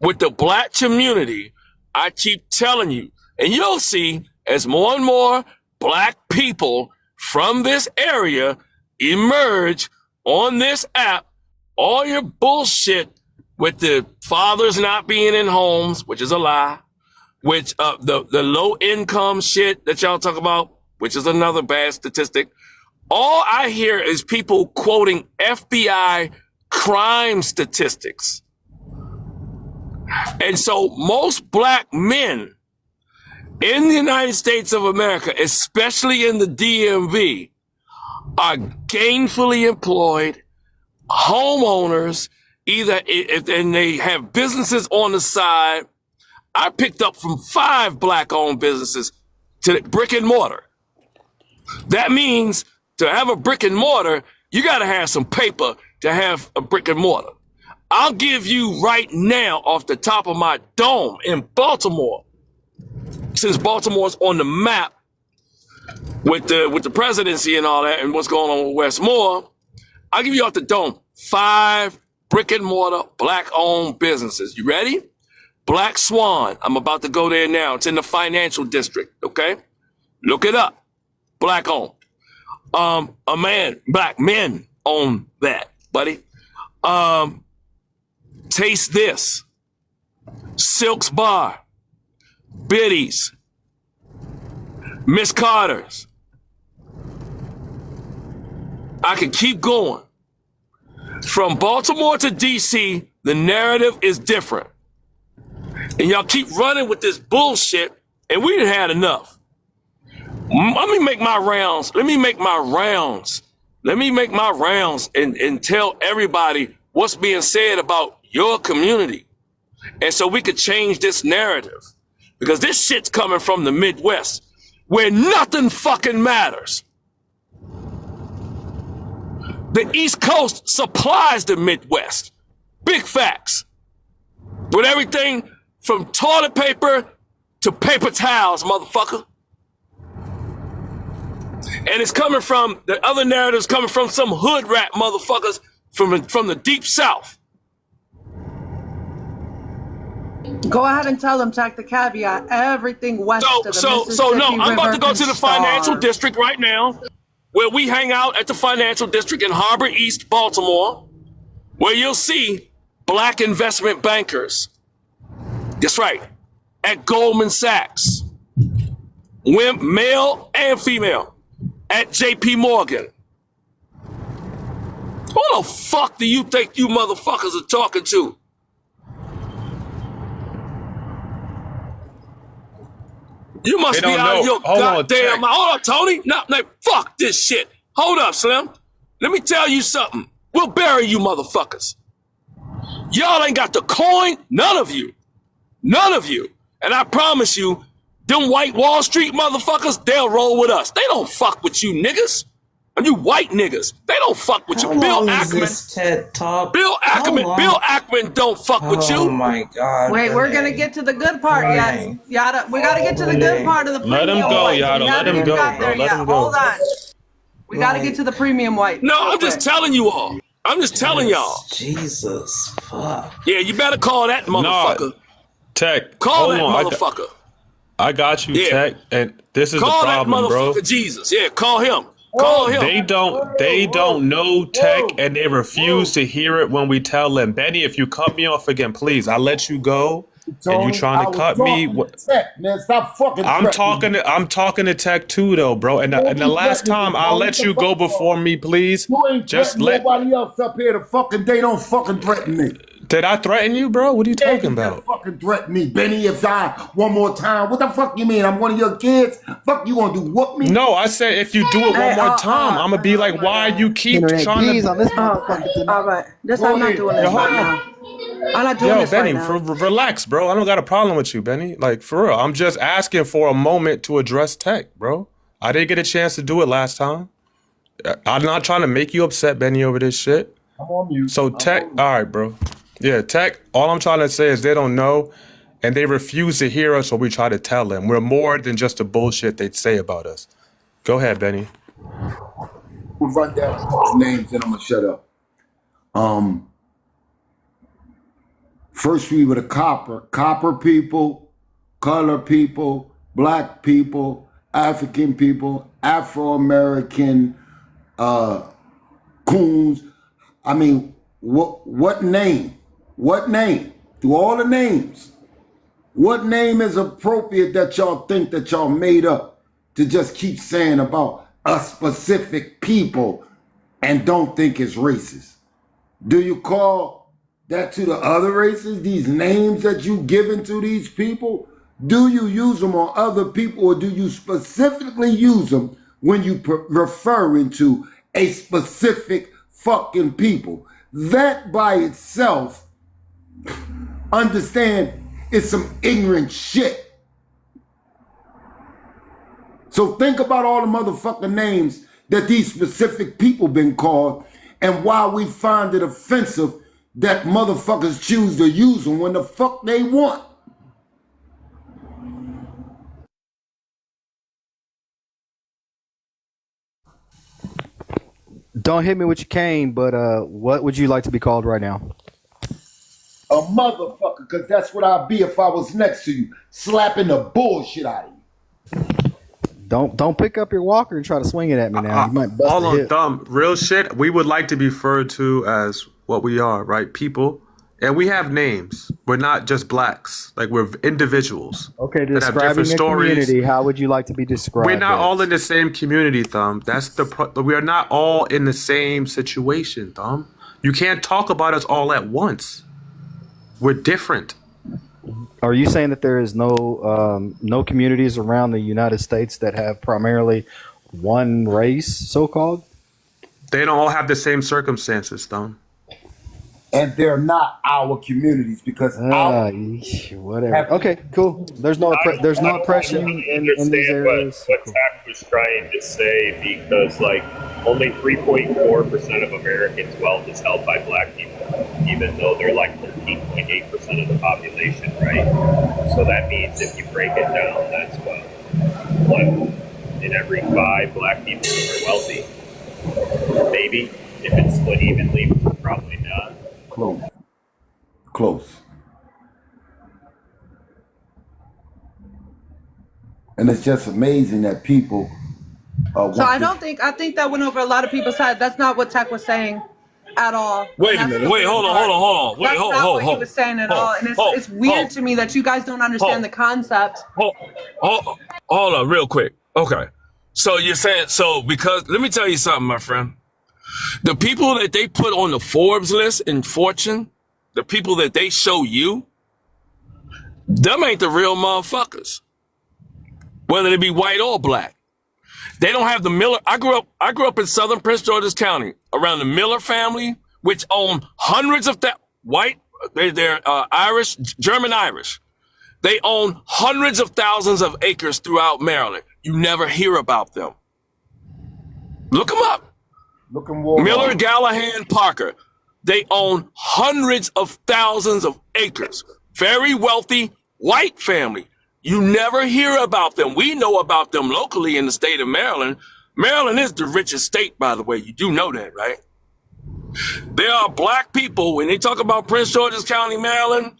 the black community, I keep telling you, and you'll see as more and more black people from this area emerge on this app, all your bullshit with the fathers not being in homes, which is a lie, which the low income shit that y'all talk about, which is another bad statistic. All I hear is people quoting FBI crime statistics. And so most black men in the United States of America, especially in the DMV, are gainfully employed, homeowners, and they have businesses on the side. I picked up from 5 black-owned businesses to brick and mortar. That means to have a brick and mortar, you got to have some paper to have a brick and mortar. I'll give you right now off the top of my dome in Baltimore, since Baltimore's on the map with the presidency and all that and what's going on with Westmore, I'll give you off the dome 5 brick and mortar black owned businesses. You ready? Black Swan. I'm about to go there now. It's in the financial district. Okay. Look it up. Black owned. Black men own that, buddy. Taste This. Silk's Bar. Biddy's. Miss Carter's. I can keep going. From Baltimore to DC, the narrative is different. And y'all keep running with this bullshit, and we done had enough. Let me make my rounds and tell everybody what's being said about your community. And so we could change this narrative. Because this shit's coming from the Midwest, where nothing fucking matters. The East Coast supplies the Midwest. Big facts. With everything from toilet paper to paper towels, motherfucker. And it's coming from, the other narratives coming from some hood rat motherfuckers from the deep South. Go ahead and tell them, tack the caveat, everything west of the Mississippi no, I'm about to go to the financial starve. district right now, where we hang out at the financial district in Harbor East, Baltimore, where you'll see black investment bankers. That's right, at Goldman Sachs, male and female, at JP Morgan. Who the fuck do you think you motherfuckers are talking to? You must They be don't out know. of your Hold on, goddamn Tech. mind. Hold on, Tony. No, fuck this shit. Hold up, Slim. Let me tell you something. We'll bury you motherfuckers. Y'all ain't got the coin. None of you. None of you. And I promise you, them white Wall Street motherfuckers, they'll roll with us. They don't fuck with you niggas. And you white niggas, they don't fuck with How you. Bill long is Ackman. this TED Talk? Bill How Ackman. long? Bill Ackman don't fuck with you. Oh my God. Wait, we're gonna get to the good part yet. Yada, we gotta get to the good part of the Let premium him go, whites. Yada. We Let haven't him even go, got bro. there Let yet. him go. Hold on. We gotta get to the premium white. No, I'm just telling you all. I'm just telling y'all. Jesus, fuck. Yeah, you better call that motherfucker. Tech. Call hold that on. motherfucker. I got you, Yeah. Tech. And this is Call the problem, that motherfucker bro. Jesus. Yeah, call him. Call him. They don't know Tech, and they refuse to hear it when we tell them. Benny, if you cut me off again, please. I let you go, and you trying to cut me. Tech, man, stop fucking. I'm talking to Tech too, though, bro. And the last time I let you go before me, please. You ain't Just threatening nobody else up here to fucking. They don't fucking threaten me. Did I threaten you, bro? What are you talking about? Fucking threaten me, Benny. If I one more time, what the fuck you mean? I'm one of your kids. Fuck you gonna do? Whoop me? No, I said if you do it one more time, I'm gonna be like, why you keep trying to? on this motherfucker. All right, I'm not doing this right now. I'm not doing this Benny, right now. relax, bro. I don't got a problem with you, Benny. Like, for real. I'm just asking for a moment to address Tech, bro. I didn't get a chance to do it last time. I'm not trying to make you upset, Benny, over this shit. I'm on mute. So, Tech, all right, bro. Yeah, Tech, all I'm trying to say is they don't know, and they refuse to hear us, or we try to tell them. We're more than just the bullshit they say about us. Go ahead, Benny. We'll run down a couple names, and I'm gonna shut up. First we were the copper people, color people, black people, African people, Afro-American, coons. I mean, what name? What name? Through all the names, what name is appropriate that y'all think that y'all made up to just keep saying about a specific people and don't think it's racist? Do you call that to the other races, these names that you given to these people? Do you use them on other people, or do you specifically use them when you referring to a specific fucking people? That by itself, understand, is some ignorant shit. So think about all the motherfucking names that these specific people been called, and why we find it offensive that motherfuckers choose to use them when the fuck they want. Don't hit me with your cane, but what would you like to be called right now? A motherfucker, because that's what I'd be if I was next to you, slapping the bullshit out of you. Don't pick up your walker and try to swing it at me now. You might bust Hold a on, hip. dumb. Real shit. We would like to be referred to as what we are, right? People. And we have names. We're not just blacks. Like, we're individuals. Okay, that have describing different a stories. community, how would you like to be described? We're not as? all in the same community, Thumb. We are not all in the same situation, Thumb. You can't talk about us all at once. We're different. Are you saying that there is no communities around the United States that have primarily one race, so-called? They don't all have the same circumstances, Thumb. And they're not our communities because our whatever. Okay, cool. There's no oppression in these areas. What Tack was trying to say, because like only 3.4% of Americans' wealth is held by black people, even though they're like 13.8% of the population, right? So that means if you break it down, that's what 1 in every 5 black people are wealthy. Maybe if it's split evenly, probably not. Close. And it's just amazing that people So I think that went over a lot of people's head. That's not what Tech was saying at all. Wait a minute. Wait, hold on. Wait, That's hold not on. what he was saying at all. And it's weird to me that you guys don't understand the concept. Hold on, real quick. Okay. So you're saying, because, let me tell you something, my friend. The people that they put on the Forbes list in Fortune, the people that they show you, them ain't the real motherfuckers. whether they be white or black. They don't have the Miller. I grew up in southern Prince George's County around the Miller family, which own hundreds of white. They're Irish, German Irish. They own hundreds of thousands of acres throughout Maryland. You never hear about them. Look them up. Look 'em Walmart. Miller, Gallahan, Parker. They own hundreds of thousands of acres. Very wealthy white family. You never hear about them. We know about them locally in the state of Maryland. Maryland is the richest state, by the way. You do know that, right? There are black people, when they talk about Prince George's County, Maryland,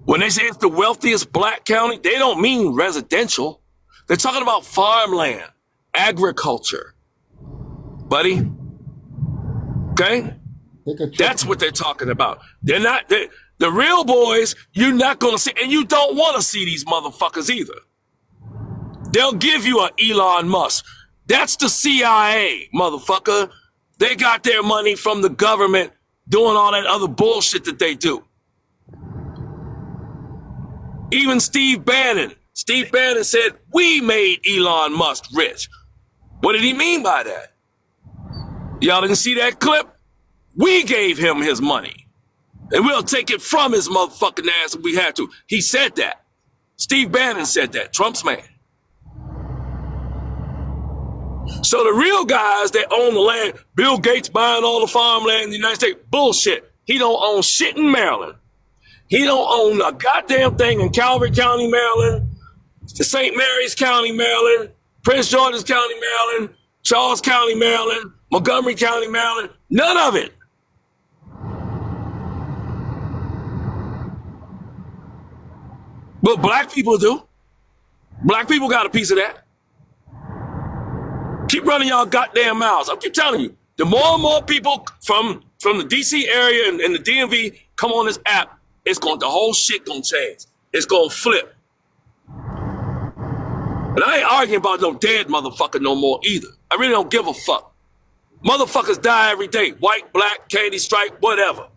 when they say it's the wealthiest black county, they don't mean residential. They're talking about farmland, agriculture. Buddy? Okay? That's what they're talking about. They're not, the real boys, you're not going to see, and you don't want to see these motherfuckers either. They'll give you an Elon Musk. That's the CIA, motherfucker. They got their money from the government doing all that other bullshit that they do. Even Steve Bannon said, we made Elon Musk rich. What did he mean by that? Y'all didn't see that clip? We gave him his money. And we'll take it from his motherfucking ass if we had to. He said that. Steve Bannon said that, Trump's man. So the real guys that own the land, Bill Gates buying all the farmland in the United States, bullshit. He don't own shit in Maryland. He don't own a goddamn thing in Calvert County, Maryland, St. Mary's County, Maryland, Prince George's County, Maryland, Charles County, Maryland, Montgomery County, Maryland. None of it. But black people do. Black people got a piece of that. Keep running y'all goddamn mouths. I keep telling you, the more and more people from the DC area and the DMV come on this app, the whole shit gonna change. It's gonna flip. And I ain't arguing about no dead motherfucker no more either. I really don't give a fuck. Motherfuckers die every day. White, black, candy stripe, whatever.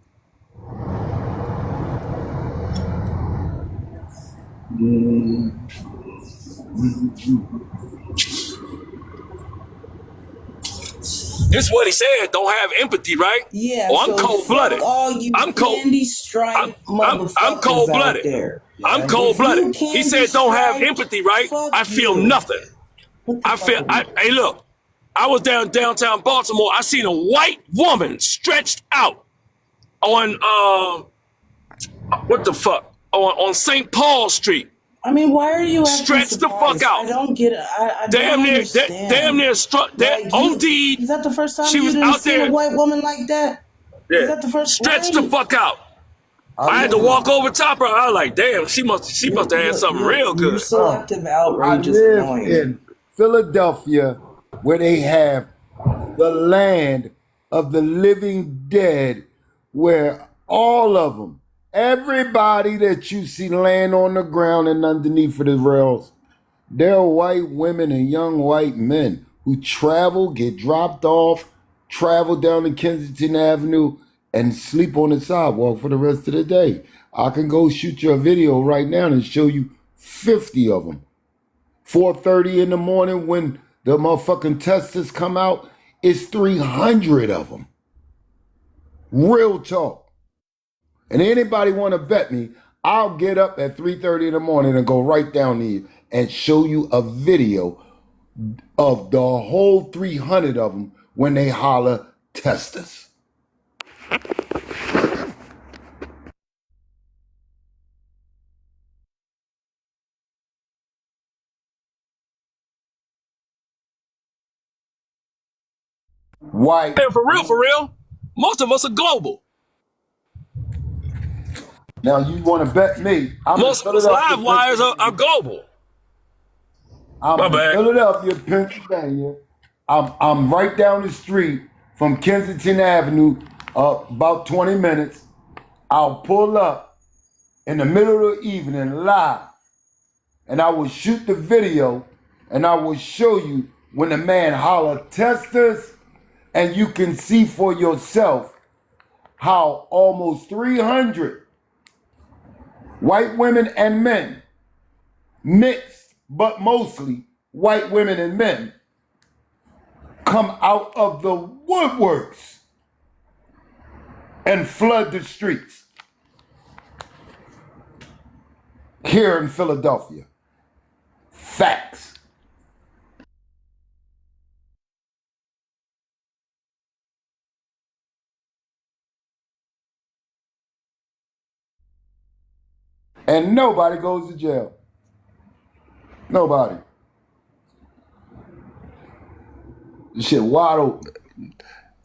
This is what he said. Don't have empathy, right? Yeah. Oh, I'm so cold-blooded. All you I'm candy stripe motherfuckers I'm cold-blooded. out there. I'm cold-blooded. He said don't have empathy, right? I feel nothing. Hey, look. I was downtown Baltimore. I seen a white woman stretched out on what the fuck? On St. Paul Street. I mean, why are you acting stretched the fuck out? I don't get it. I damn don't near, understand. damn near struck. Like OD'd. Is that the first time she you was didn't out see there, a white woman like that? Yeah. Is that the first? Stretched the fuck out. I had to walk over top her. I was like, damn, she must have had something real good. Your selective outrage is I live annoying. in Philadelphia, where they have the land of the living dead, where all of them, everybody that you see laying on the ground and underneath of the rails, they're white women and young white men who travel, get dropped off, travel down to Kensington Avenue, and sleep on the sidewalk for the rest of the day. I can go shoot you a video right now and show you 50 of them. 4:30 in the morning when the motherfucking testers come out, it's 300 of them. Real talk. And anybody want to bet me, I'll get up at 3:30 in the morning and go right down there and show you a video of the whole 300 of them when they holler testers. White. And for real, most of us are global. Now you want to bet me? Most of us live wires are global. I'm in Philadelphia, Pennsylvania. I'm right down the street from Kensington Avenue, about 20 minutes. I'll pull up in the middle of the evening live, and I will shoot the video, and I will show you when the man holler testers, and you can see for yourself how almost 300 white women and men mixed but mostly white women and men, come out of the woodworks and flood the streets here in Philadelphia. Facts. And nobody goes to jail. Nobody. This shit wide open.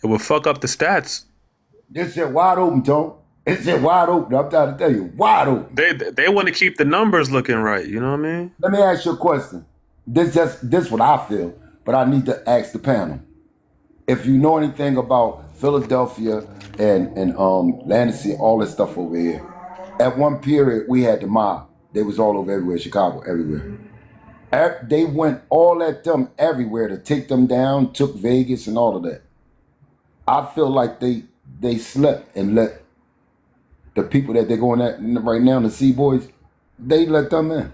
It will fuck up the stats. This shit wide open, Tone. This shit wide open. I'm trying to tell you, wide open. They want to keep the numbers looking right. You know what I mean? Let me ask you a question. This what I feel, but I need to ask the panel. If you know anything about Philadelphia and Landis, all this stuff over here, at one period we had the mob. They was all over everywhere, Chicago, everywhere. They went all at them everywhere to take them down, took Vegas and all of that. I feel like they slept and let the people that they're going at right now, the C-Boys, they let them in.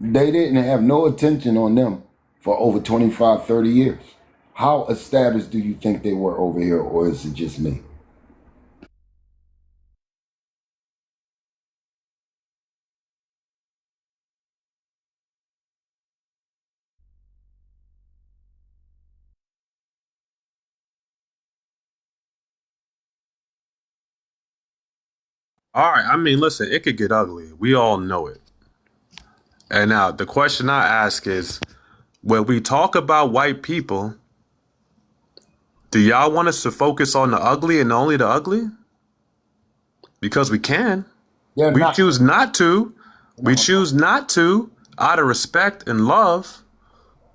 They didn't have no attention on them for over 25, 30 years. How established do you think they were over here, or is it just me? All right. I mean, listen, it could get ugly. We all know it. And now the question I ask is, when we talk about white people, do y'all want us to focus on the ugly and only the ugly? Because we can. We choose not to. We choose not to out of respect and love,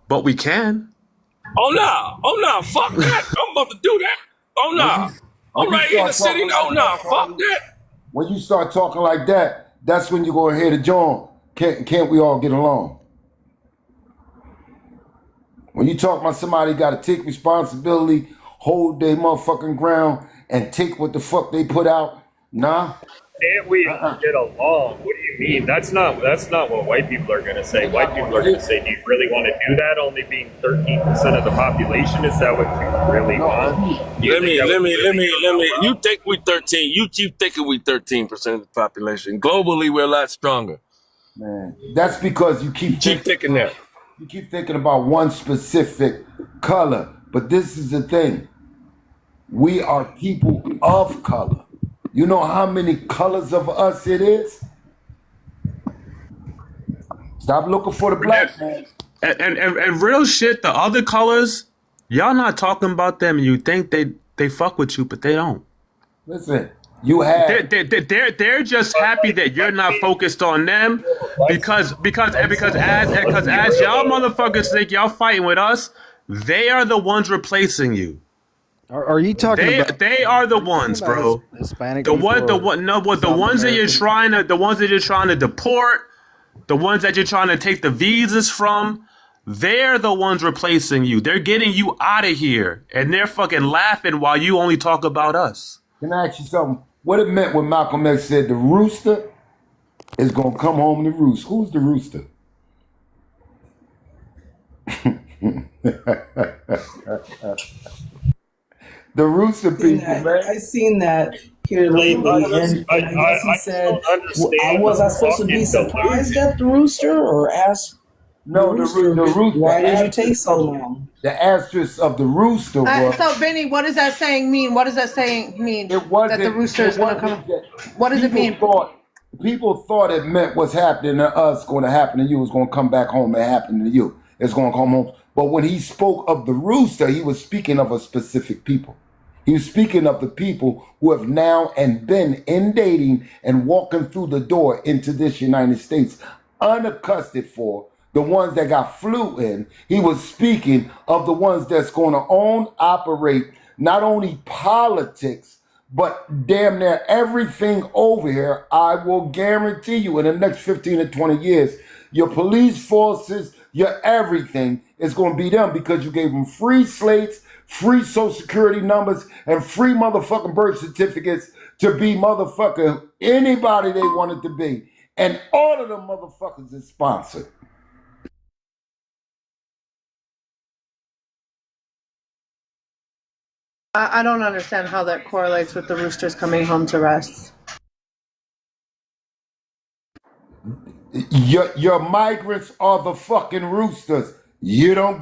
but we can. Oh no, fuck that. I'm about to do that. Oh no. I'm right in the city. Oh no, fuck that. When you start talking like that, that's when you go ahead and join. Can't we all get along? When you talk about somebody got to take responsibility, hold their motherfucking ground, and take what the fuck they put out, nah. Can't we get along? What do you mean? That's not what white people are gonna say. White people are gonna say, do you really want to do that? Only being 13% of the population? Is that what you really want? Let me. You think we 13? You keep thinking we 13% of the population. Globally, we're a lot stronger. Man, that's because you keep thinking that. You keep thinking about one specific color, but this is the thing. We are people of color. You know how many colors of us it is? Stop looking for the black man. And real shit, the other colors, y'all not talking about them and you think they fuck with you, but they don't. Listen, you have they're just happy that you're not focused on them because as y'all motherfuckers think y'all fighting with us, they are the ones replacing you. Are you talking about? They are the ones, bro. Hispanic the ones that you're trying to deport, the ones that you're trying to take the visas from. They're the ones replacing you. They're getting you out of here, and they're fucking laughing while you only talk about us. Can I ask you something? What it meant when Malcolm X said the rooster is gonna come home to roost? Who's the rooster? The rooster people, man. I seen that here lately, and I guess he said, "Was I supposed to be surprised at the rooster, or ask?" No, the rooster. Why did you take so long? The asterisk of the rooster was. So, Vinny, what does that saying mean? What does that saying mean? It wasn't, that the rooster is going to come. What does it mean? People thought it meant what's happening to us going to happen to you. It's going to come back home and happen to you. It's going to come home. But when he spoke of the rooster, he was speaking of a specific people. He was speaking of the people who have now and been in dating and walking through the door into this United States unaccustomed for. The ones that got flew in. He was speaking of the ones that's going to operate not only politics, but damn near everything over here. I will guarantee you in the next 15 to 20 years, your police forces, your everything is going to be them because you gave them free slates, free social security numbers, and free motherfucking birth certificates to be motherfucking anybody they wanted to be. And all of them motherfuckers is sponsored. I don't understand how that correlates with the roosters coming home to rest. Your migrants are the fucking roosters. You don't